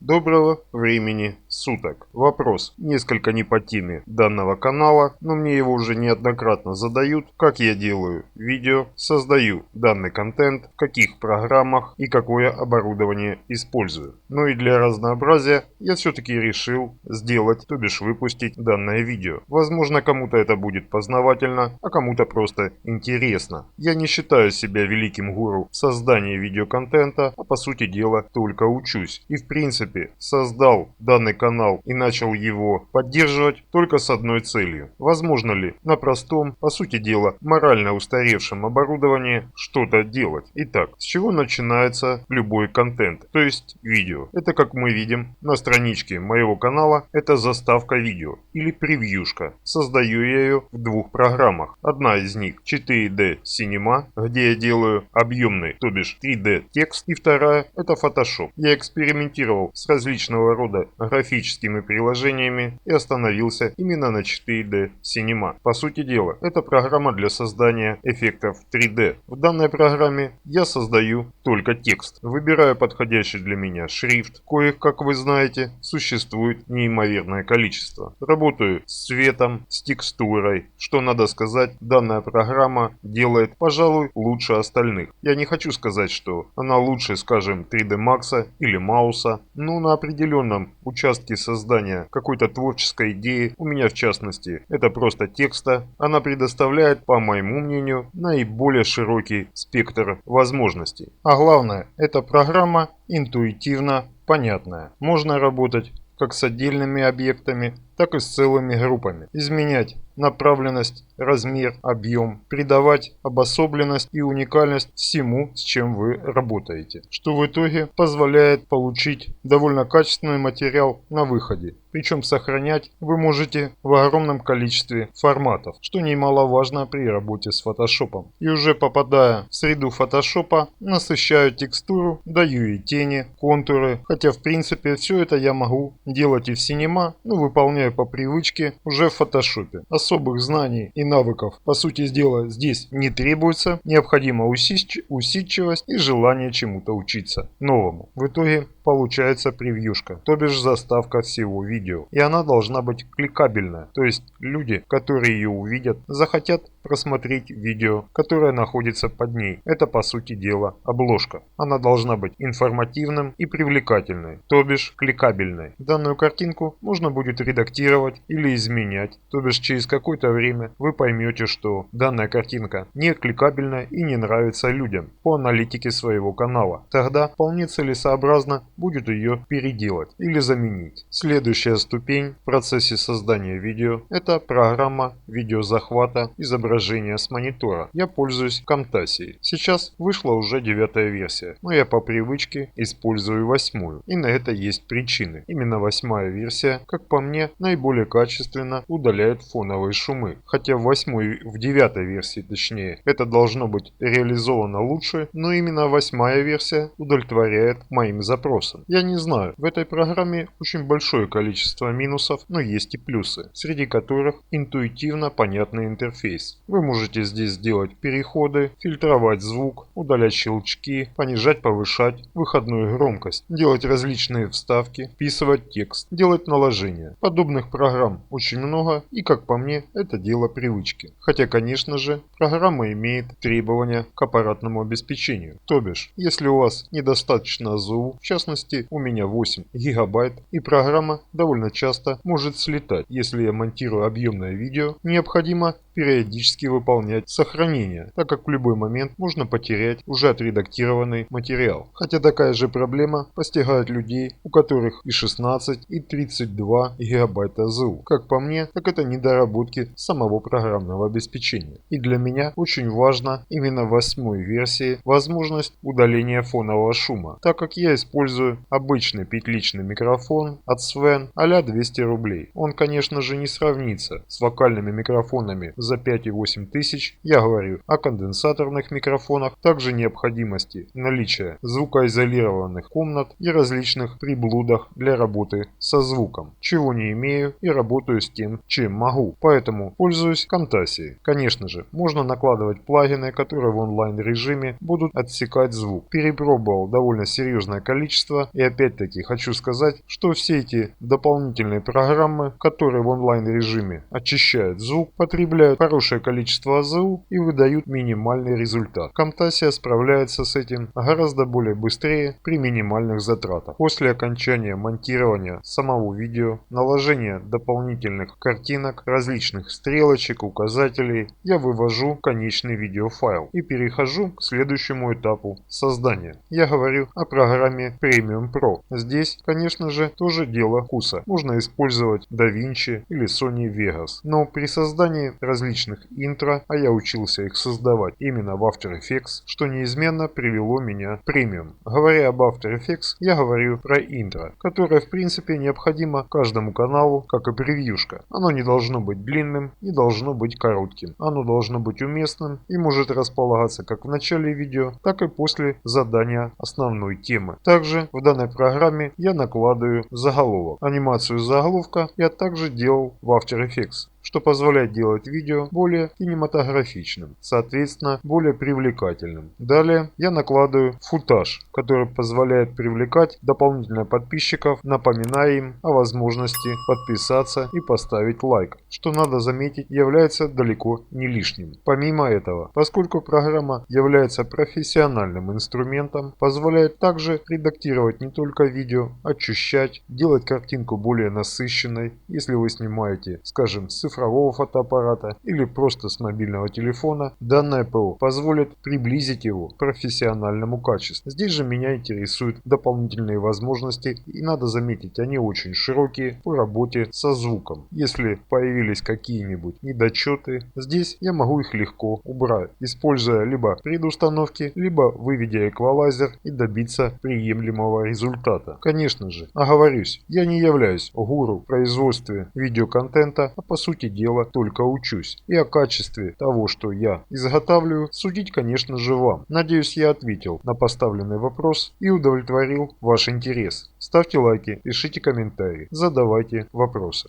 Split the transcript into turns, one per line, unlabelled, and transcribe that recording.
Доброго времени суток. Вопрос несколько не по теме данного канала, но мне его уже неоднократно задают, как я делаю видео, создаю данный контент, в каких программах и какое оборудование использую. Ну и для разнообразия я все-таки решил сделать, то бишь выпустить данное видео. Возможно, кому-то это будет познавательно, а кому-то просто интересно. Я не считаю себя великим гуру в создании видеоконтента, а по сути дела только учусь. И в принципе создал данный канал и начал его поддерживать только с одной целью. Возможно ли на простом, по сути дела, морально устаревшем оборудовании что-то делать? Итак, с чего начинается любой контент, то есть видео? Это, как мы видим на страничке моего канала, это заставка видео или превьюшка. Создаю я ее в двух программах. Одна из них 4D Cinema, где я делаю объемный, то бишь 3D текст, и вторая это Photoshop. Я экспериментировал с различного рода графическими приложениями и остановился именно на 4D Cinema. По сути дела, это программа для создания эффектов 3D. В данной программе я создаю только текст. Выбираю подходящий для меня шрифт, коих, как вы знаете, существует неимоверное количество. Работаю с цветом, с текстурой. Что надо сказать, данная программа делает, пожалуй, лучше остальных. Я не хочу сказать, что она лучше, скажем, 3D Max или Мауса, но на определенном участке создания какой-то творческой идеи, у меня в частности, это просто текста, она предоставляет, по моему мнению, наиболее широкий спектр возможностей. А главное, эта программа интуитивно понятная. Можно работать как с отдельными объектами, так и с целыми группами. Изменять направленность, размер, объем, придавать обособленность и уникальность всему, с чем вы работаете, что в итоге позволяет получить довольно качественный материал на выходе. Причем сохранять вы можете в огромном количестве форматов, что немаловажно при работе с Photoshop. И уже попадая в среду Photoshop, насыщаю текстуру, даю ей тени, контуры, хотя в принципе все это я могу делать и в Cinema, но выполняю по привычке уже в Photoshop. Особых знаний и навыков по сути дела здесь не требуется, необходима усидчивость и желание чему-то учиться новому. В итоге получается превьюшка, то бишь заставка всего видео. И она должна быть кликабельная, то есть люди, которые ее увидят, захотят просмотреть видео, которое находится под ней. Это по сути дела обложка. Она должна быть информативным и привлекательной, то бишь кликабельной. Данную картинку можно будет редактировать или изменять, то бишь через какое-то время вы поймете, что данная картинка не кликабельная и не нравится людям по аналитике своего канала. Тогда вполне целесообразно будет ее переделать или заменить. Следующая ступень в процессе создания видео — это программа видеозахвата изображения с монитора. Я пользуюсь Camtasia. Сейчас вышла уже 9-я версия, но я по привычке использую 8-ю. И на это есть причины. Именно 8-я версия, как по мне, наиболее качественно удаляет фоновые шумы. Хотя в 8-й, в 9-й версии точнее, это должно быть реализовано лучше, но именно 8-я версия удовлетворяет моим запросам. Я не знаю, в этой программе очень большое количество минусов, но есть и плюсы, среди которых интуитивно понятный интерфейс. Вы можете здесь сделать переходы, фильтровать звук, удалять щелчки, понижать, повышать выходную громкость, делать различные вставки, вписывать текст, делать наложения. Подобных программ очень много, и как по мне, это дело привычки. Хотя, конечно же, программа имеет требования к аппаратному обеспечению. То бишь, если у вас недостаточно АЗУ, в частности у меня 8 гигабайт, и программа довольно часто может слетать. Если я монтирую объемное видео, необходимо периодически выполнять сохранение, так как в любой момент можно потерять уже отредактированный материал. Хотя такая же проблема постигает людей, у которых и 16, и 32 гигабайта АЗУ. Как по мне, так это недоработки самого программного обеспечения. И для меня очень важна именно в 8-й версии возможность удаления фонового шума, так как я использую обычный петличный микрофон от Sven а-ля 200 рублей. Он, конечно же, не сравнится с вокальными микрофонами за 5,8 тысяч, я говорю о конденсаторных микрофонах, также необходимости наличия звукоизолированных комнат и различных приблудах для работы со звуком, чего не имею и работаю с тем, чем могу, поэтому пользуюсь Camtasia. Конечно же, можно накладывать плагины, которые в онлайн режиме будут отсекать звук. Перепробовал довольно серьезное количество и опять-таки хочу сказать, что все эти дополнительные программы, которые в онлайн режиме очищают звук, потребляют хорошее количество АЗУ и выдают минимальный результат. Camtasia справляется с этим гораздо более быстрее при минимальных затратах. После окончания монтирования самого видео, наложения дополнительных картинок, различных стрелочек, указателей, я вывожу конечный видеофайл и перехожу к следующему этапу создания. Я говорю о программе Premium Pro. Здесь, конечно же, тоже дело вкуса. Можно использовать DaVinci или Sony Vegas. Но при создании различных интро, а я учился их создавать именно в After Effects, что неизменно привело меня в Premium. Говоря об After Effects, я говорю про интро, которое в принципе необходимо каждому каналу, как и превьюшка. Оно не должно быть длинным, не должно быть коротким. Оно должно быть уместным и может располагаться как в начале видео, так и после задания основной темы. Также в данной программе я накладываю заголовок. Анимацию заголовка я также делал в After Effects, что позволяет делать видео более кинематографичным, соответственно более привлекательным. Далее я накладываю футаж, который позволяет привлекать дополнительно подписчиков, напоминая им о возможности подписаться и поставить лайк, что надо заметить является далеко не лишним. Помимо этого, поскольку программа является профессиональным инструментом, позволяет также редактировать не только видео, очищать, делать картинку более насыщенной, если вы снимаете, скажем, с цифрового фотоаппарата или просто с мобильного телефона, данное ПО позволит приблизить его к профессиональному качеству. Здесь же меня интересуют дополнительные возможности, и надо заметить, они очень широкие по работе со звуком. Если появились какие-нибудь недочеты, здесь я могу их легко убрать, используя либо предустановки, либо выведя эквалайзер и добиться приемлемого результата. Конечно же, оговорюсь, я не являюсь гуру в производстве видеоконтента, а по сути дела только учусь. И о качестве того, что я изготавливаю, судить, конечно же, вам. Надеюсь, я ответил на поставленный вопрос и удовлетворил ваш интерес. Ставьте лайки, пишите комментарии, задавайте вопросы.